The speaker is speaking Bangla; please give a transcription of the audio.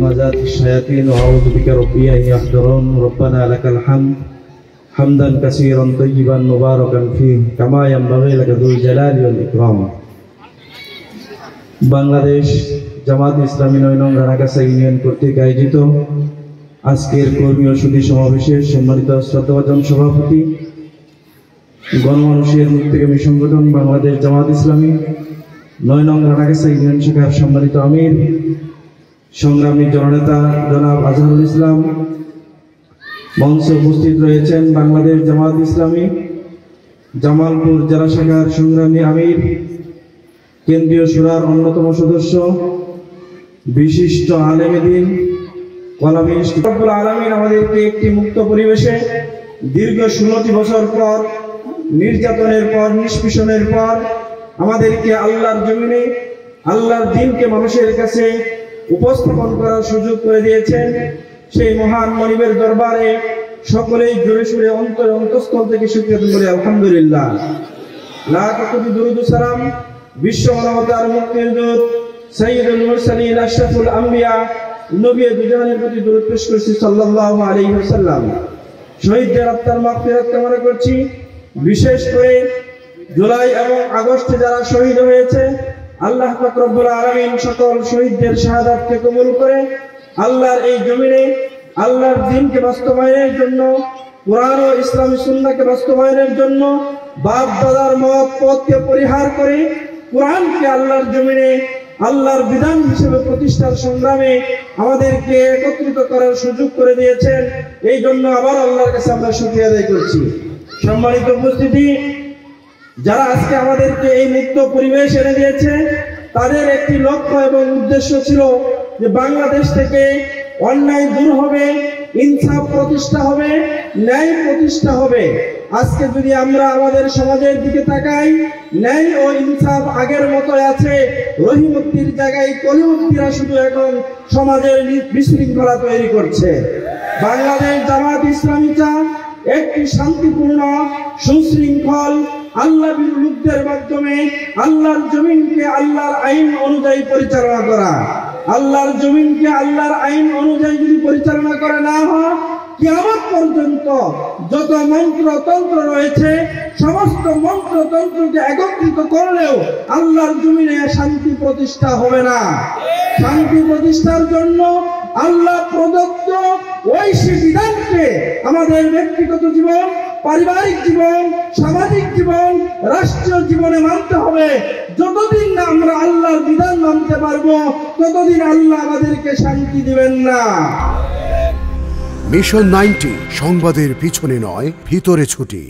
همزات الشياطين وأعوذ بك ربي أن يحضرون ربنا لك الحمد حمدا كثيرا طيبا مباركا فيه كما ينبغي لك ذو الجلال والإكرام। বাংলাদেশ জামাত ইসলামী ৯ নং রানাগাছা ইউনিয়ন কর্তৃক আয়োজিত আজকের কর্মী সুধী সমাবেশের সম্মানিত শ্রদ্ধাভাজন সভাপতি, গণমানুষের মুক্তিকামী সংগঠন বাংলাদেশ জামাত ইসলামী ৯ নং রানাগাছা ইউনিয়ন শাখার সম্মানিত আমির সংগ্রামী জননেতা জনাব আজহারুল ইসলাম, মঞ্চে উপস্থিত রয়েছেন বাংলাদেশ জামাত ইসলামী জামালপুর জেলা শাখার সংগ্রামী আমির, কেন্দ্রীয় শুরার অন্যতম সদস্য, বিশিষ্ট আলেমে দ্বীন কলামিস্ট। রব্বুল আলামিন আমাদেরকে একটি মুক্ত পরিবেশে দীর্ঘ 16টি বছর পর, নির্যাতনের পর, নিষ্পেষণের পর আমাদেরকে আল্লাহর জমিনে আল্লাহর দ্বীনকে মানুষের কাছে উপস্থাপন করার সুযোগ করে দিয়েছেন। সেই মহান মনিবের দরবারে সকলেই জোরে সুরে অন্তরে অন্তঃস্থল থেকে শুকরিয়া করি আলহামদুলিল্লাহ। লাখ কোটি দুরূদ ও সালাম বিশ্ব মানবতার মুক্তির দূত সাইয়্যিদুল মুরসালিন আশরাফুল আম্বিয়া নবী দুজাহানের প্রতি দরুদ পেশ করছি সাল্লাল্লাহু আলাইহি ওয়াসাল্লাম। শহীদদের আত্মার মাগফিরাত কামনা করছি। বিশেষ করে জুলাই এবং আগস্টে যারা শহীদ হয়েছে, আল্লাহ পাক রব্বুল আলামিন সকল শহীদদের শাহাদাতকে কবুল করে আল্লাহর এই জমিনে আল্লাহর দ্বীনকে বাস্তবায়নের জন্য, কোরআন ও ইসলামী সুন্নাহকে বাস্তবায়নের জন্য বাপ দাদার মত পথকে পরিহার করে কোরআনকে আল্লাহর জমিনে আল্লাহর বিধান হিসেবে প্রতিষ্ঠার সংগ্রামে আমাদেরকে একত্রিত করার সুযোগ করে দিয়েছেন। এই জন্য আবার আল্লাহর কাছে আমরা শুকরিয়া আদায় করছি। সম্মানিত উপস্থিতি, যারা আজকে আমাদেরকে এই মুক্ত পরিবেশ এনে দিয়েছে, তাদের একটি লক্ষ্য এবং উদ্দেশ্য ছিল যে বাংলাদেশ থেকে অন্যায় দূর হবে, ইনসাফ প্রতিষ্ঠা হবে, ন্যায় প্রতিষ্ঠা হবে। আজকে যদি আমরা আমাদের সমাজের দিকে তাকাই, ন্যায় ও ইনসাফ আগের মতো আছে। রহিমুদ্দির জায়গায় কলিমুদ্দিরা শুধু এখন সমাজের বিশৃঙ্খলা তৈরি করছে। বাংলাদেশ জামাত ইসলামী চায় একটি শান্তিপূর্ণ, সুশৃঙ্খল, আল্লাহ লোকদের মাধ্যমে আল্লাহর জমিনকে আল্লাহর আইন অনুযায়ী পরিচালনা করা। আল্লাহর জমিনকে আল্লাহর আইন অনুযায়ী যদি পরিচালনা করা না হয়, কিয়ামত পর্যন্ত যত মন্ত্রতন্ত্র রয়েছে সমস্ত মন্ত্রতন্ত্রকে একত্রিত করলেও আল্লাহর জমিনে শান্তি প্রতিষ্ঠা হবে না। শান্তি প্রতিষ্ঠার জন্য আল্লাহ প্রদত্ত ঐশী বিধানকে আমাদের ব্যক্তিগত জীবন, পারিবারিক জীবন, সামাজিক জীবন, রাষ্ট্রীয় জীবনে মানতে হবে। যতদিন না আমরা আল্লাহর বিধান মানতে পারবো, ততদিন আল্লাহ আমাদেরকে শান্তি দিবেন না। মিশন 90 সংবাদের পিছনে নয়, ভিতরে ছুটি।